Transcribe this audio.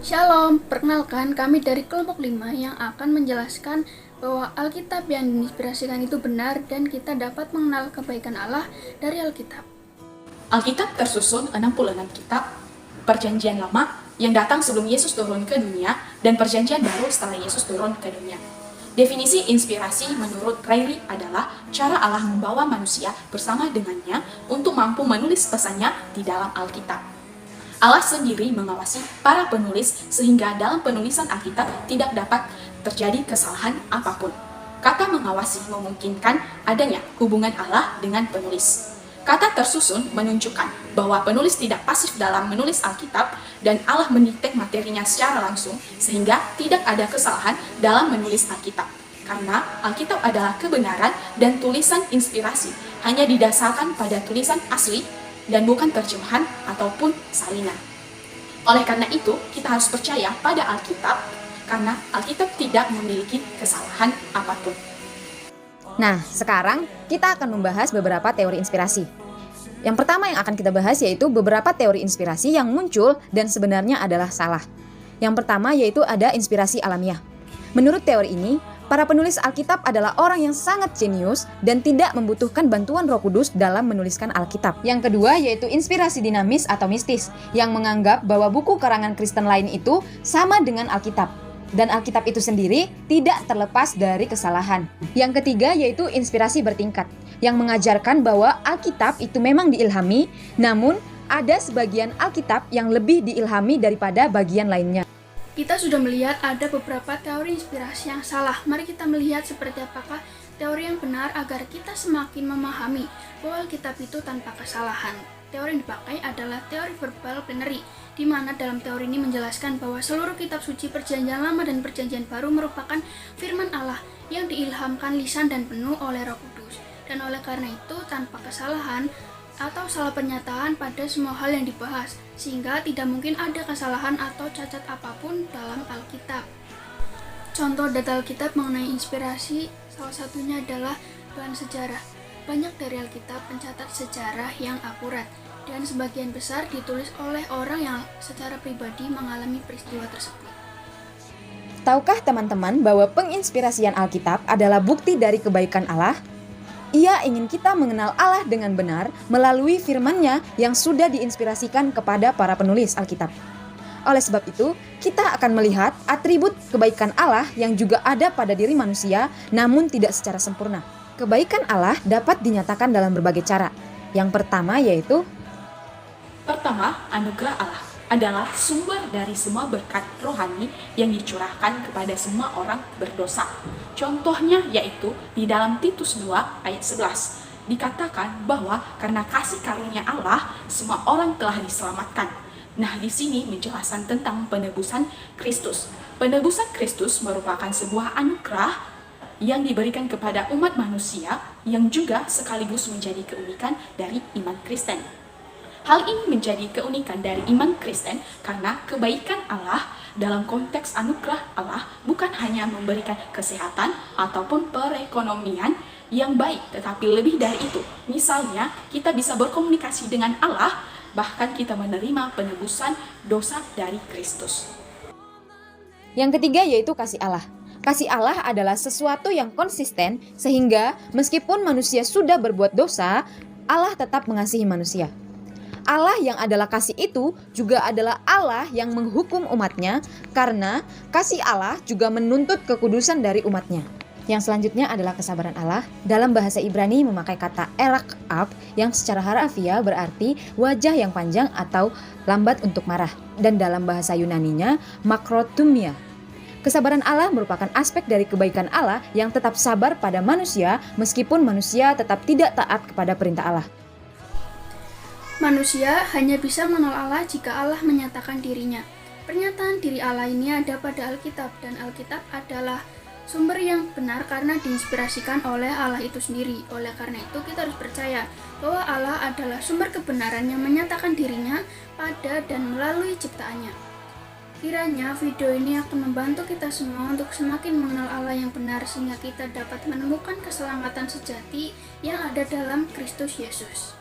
Shalom, perkenalkan kami dari kelompok 5 yang akan menjelaskan bahwa Alkitab yang diinspirasikan itu benar dan kita dapat mengenal kebaikan Allah dari Alkitab. Alkitab tersusun 66 kitab Perjanjian Lama yang datang sebelum Yesus turun ke dunia dan Perjanjian Baru setelah Yesus turun ke dunia. Definisi inspirasi menurut Ryrie adalah cara Allah membawa manusia bersama dengannya untuk mampu menulis pesannya di dalam Alkitab. Allah sendiri mengawasi para penulis sehingga dalam penulisan Alkitab tidak dapat terjadi kesalahan apapun. Kata mengawasi memungkinkan adanya hubungan Allah dengan penulis. Kata tersusun menunjukkan bahwa penulis tidak pasif dalam menulis Alkitab dan Allah mendikte materinya secara langsung sehingga tidak ada kesalahan dalam menulis Alkitab. Karena Alkitab adalah kebenaran dan tulisan inspirasi hanya didasarkan pada tulisan asli dan bukan terjemahan ataupun salinan. Oleh karena itu, kita harus percaya pada Alkitab karena Alkitab tidak memiliki kesalahan apapun. Nah, sekarang kita akan membahas beberapa teori inspirasi. Yang pertama yang akan kita bahas yaitu beberapa teori inspirasi yang muncul dan sebenarnya adalah salah. Yang pertama yaitu ada inspirasi alamiah. Menurut teori ini, para penulis Alkitab adalah orang yang sangat jenius dan tidak membutuhkan bantuan Roh Kudus dalam menuliskan Alkitab. Yang kedua yaitu inspirasi dinamis atau mistis, yang menganggap bahwa buku karangan Kristen lain itu sama dengan Alkitab. Dan Alkitab itu sendiri tidak terlepas dari kesalahan. Yang ketiga yaitu inspirasi bertingkat, yang mengajarkan bahwa Alkitab itu memang diilhami, namun ada sebagian Alkitab yang lebih diilhami daripada bagian lainnya. Kita sudah melihat ada beberapa teori inspirasi yang salah. Mari kita melihat seperti apakah teori yang benar agar kita semakin memahami bahwa Alkitab itu tanpa kesalahan. Teori yang dipakai adalah teori verbal plenary, di mana dalam teori ini menjelaskan bahwa seluruh kitab suci Perjanjian Lama dan Perjanjian Baru merupakan firman Allah yang diilhamkan lisan dan penuh oleh Roh Kudus. Dan oleh karena itu tanpa kesalahan atau salah pernyataan pada semua hal yang dibahas, sehingga tidak mungkin ada kesalahan atau cacat apapun dalam Alkitab. Contoh data Alkitab mengenai inspirasi, salah satunya adalah bahan sejarah. Banyak dari Alkitab mencatat sejarah yang akurat, dan sebagian besar ditulis oleh orang yang secara pribadi mengalami peristiwa tersebut. Tahukah teman-teman bahwa penginspirasian Alkitab adalah bukti dari kebaikan Allah? Ia ingin kita mengenal Allah dengan benar melalui firman-Nya yang sudah diinspirasikan kepada para penulis Alkitab. Oleh sebab itu, kita akan melihat atribut kebaikan Allah yang juga ada pada diri manusia, namun tidak secara sempurna. Kebaikan Allah dapat dinyatakan dalam berbagai cara. Yang pertama yaitu Pertama, anugerah Allah adalah sumber dari semua berkat rohani yang dicurahkan kepada semua orang berdosa. Contohnya yaitu di dalam Titus 2 ayat 11. Dikatakan bahwa karena kasih karunia Allah, semua orang telah diselamatkan. Nah, di sini menjelaskan tentang penebusan Kristus. Penebusan Kristus merupakan sebuah anugerah yang diberikan kepada umat manusia yang juga sekaligus menjadi keunikan dari iman Kristen. Hal ini menjadi keunikan dari iman Kristen karena kebaikan Allah dalam konteks anugerah Allah bukan hanya memberikan kesehatan ataupun perekonomian yang baik, tetapi lebih dari itu. Misalnya, kita bisa berkomunikasi dengan Allah, bahkan kita menerima penebusan dosa dari Kristus. Yang ketiga yaitu kasih Allah. Kasih Allah adalah sesuatu yang konsisten sehingga meskipun manusia sudah berbuat dosa, Allah tetap mengasihi manusia. Allah yang adalah kasih itu juga adalah Allah yang menghukum umatnya karena kasih Allah juga menuntut kekudusan dari umatnya. Yang selanjutnya adalah kesabaran Allah. Dalam bahasa Ibrani memakai kata elak-ab yang secara harafiah berarti wajah yang panjang atau lambat untuk marah. Dan dalam bahasa Yunaninya makrotumia. Kesabaran Allah merupakan aspek dari kebaikan Allah yang tetap sabar pada manusia meskipun manusia tetap tidak taat kepada perintah Allah. Manusia hanya bisa mengenal Allah jika Allah menyatakan dirinya. Pernyataan diri Allah ini ada pada Alkitab, dan Alkitab adalah sumber yang benar karena diinspirasikan oleh Allah itu sendiri. Oleh karena itu kita harus percaya bahwa Allah adalah sumber kebenaran yang menyatakan dirinya pada dan melalui ciptaannya. Kiranya video ini akan membantu kita semua untuk semakin mengenal Allah yang benar sehingga kita dapat menemukan keselamatan sejati yang ada dalam Kristus Yesus.